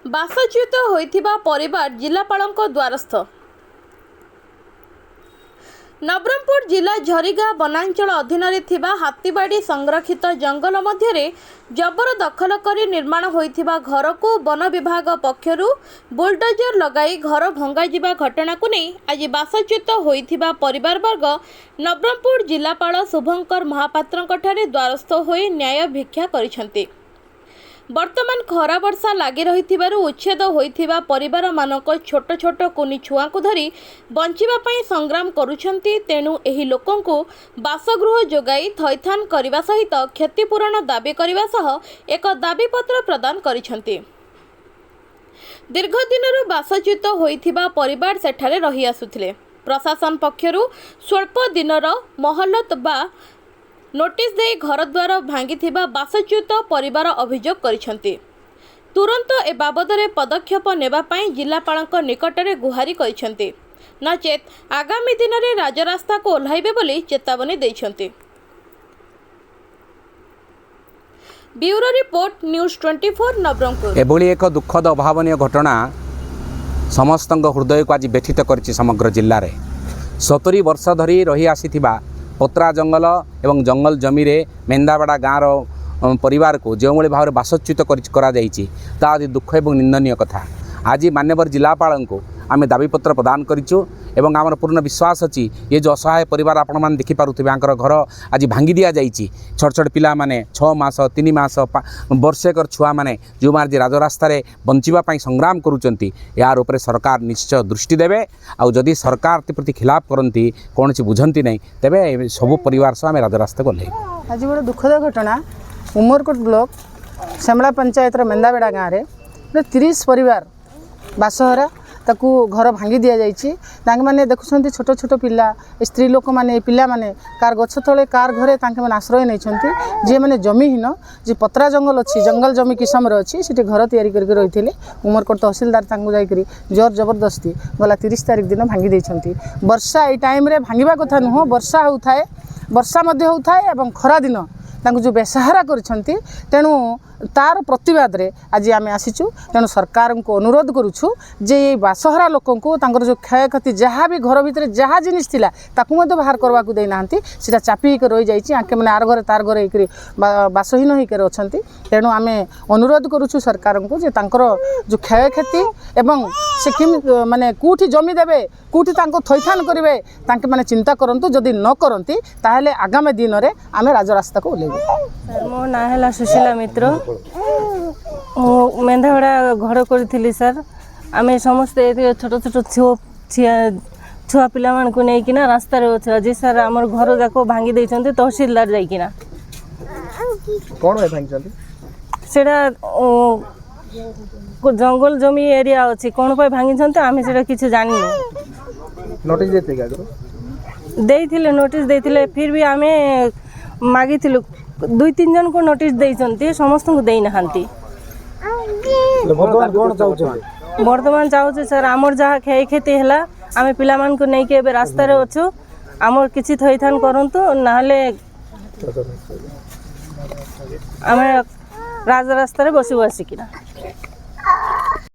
बासच्युत होइथिबा परिवार जिलापालଙ୍କ द्वारस्थ। नवरंगपुर जिला झरीगाँ वनांचल अधीन थिबा हाथीबाड़ी संरक्षित जंगल मध्य जबर दखल करी निर्माण होइथिबा घर को वन विभाग पक्षरु बुलडोजर लगाई घर भंगा जिबा घटना को नहीं आज बासच्युत होइथिबा परिवार वर्ग नवरंगपुर जिलापाल शुभंकर महापात्रंकठारे द्वारस्थ होई न्याय भिक्षा करिसंती। वर्तमान खरा वर्षा लगी रही उच्छेद होइथिबा परिवार मानक छोट छोट कुनी छुआ को धरी बंचिबा संग्राम करुछंती। तेणु एही लोकंकु बासगृह जोगाई थैथान करने सहित क्षतिपूरण दाबी करने सह एक दाबीपत्र प्रदान करिछंती। दीर्घ दिनरु बासच्युत होइथिबा परिवार सेठारे रही आसुथिले। प्रशासन पक्षरु स्वल्प दिनर महलत बा नोटिस दे घर द्वार भांगी बासच्युत परिवार अभियोग करिसंती। तुरंत ए बाबदरे पदक्षेप नेबा पई जिलापालक निकटरे गुहारी करिसंती। नचेत आगामी दिन में राजरास्ता को ओह्लाइबे बोली चेतावनी दैछंती। Bureau report news 24 Nabarangpur. एभली एक दुखद अभावनीय घटना समस्त हृदय को आज व्यथित करिछि। समग्र जिल्ला रे 70 वर्ष धरी रही आसीथिबा पत्रा जंगल एवं जंगल जमी रे मेंदावाड़ा गाँव परिवार को जो भाव में बासच्युत करा अति दुख एवं निंदनीय कथा। आज मान्यवर जिलापाल को आम दाबीपत्र प्रदान करूँ एवं आमर पूर्ण विश्वास अच्छी ये जो असहाय परिवार आपण मैंने देखिपे आंकर घर आज भांगी दि जाइए। छोट छोट पिला माने 6 मास 3 मास वर्षेकर छुआ मैंने जो मारे राजरास्तार बंचापी संग्राम करुँच यार उपरे सरकार निश्चय दृष्टि देवे। आउ जदि सरकार प्रति खिलाफ करती कौन बुझंती नहीं तेरे सबू परिवार सह आम राजरास्ता को ओह्लैबु। आज गोटे दुखद घटना उमरकोट ब्लॉक श्यामला पंचायत मेंदावेड़ा गाँव में 30 परिवार बासहरा ताकू घर भांगी दि जाइए। मैंने देखुं छोट छोट पिला स्त्री लोक मैंने पिला माने कार गछ तले कार घरे मैंने आश्रय नहीं जी मैंने जमीहीन जी पत्रा जंगल अच्छी जंगल जमी किसम अच्छी से घर तैयारी करके रही उमरकोट तहसिलदार जाकरी जोर जबरदस्ती गला 30 तारिख दिन भांगी देइछंती। वर्षा ये टाइम रे भांगिबा कथा नुह वर्षा होउथाए वर्षा मध्य होउथाए एवं खरा दिन जो बेसहारा करिछंती। तेणु तार प्रतिवाद रे आज आम आसीचु। तेणु सरकार को अनुरोध करुछु जे ये बासहरा लोकन को जो क्षयक्षति जहाँ भी घर भितर जहाँ जिनिस थिला ताकू मध्य बाहर करवा को देना सीटा चापी रही जाइए। आंके मैंने आर घरे तार घरे होकर बासहीन होकर अच्छा। तेणु आम अनुरोध करुछु सरकार को जे तांकर जो क्षयक्षति एवं से माने कौटी जमी देवे कौटी थैथान करेंगे तांके माने चिंता करंतु। जदि न करती ताहले आगामी दिन में आम राजरास्ता को ओह्लैबु। मो ना है सुशीला मित्र मेंधावड़ा घर करी सर आम समस्ते छोट छोट छुआ पिला मान को लेकिन रास्तार अच्छे आज सर आम घर जाक भांगी देइछंती तहसीलदार जाइकिना सेटा जंगल जमी एरिया अच्छी कौन पर भांगी आम से किसी जानी नोटिस देते फिर भी आम मागी 2-3 जन को नोटिस देइछंती समस्त को देई नहांती। वर्तमान चाहूँ सर आमर जहाँ क्षयक्षति है आम पिला मान को नहीं के रास्ता रे अच्छु आमर किसी थैथान करंतु नाले आम राजरास्ता रे बसु आसिकिना।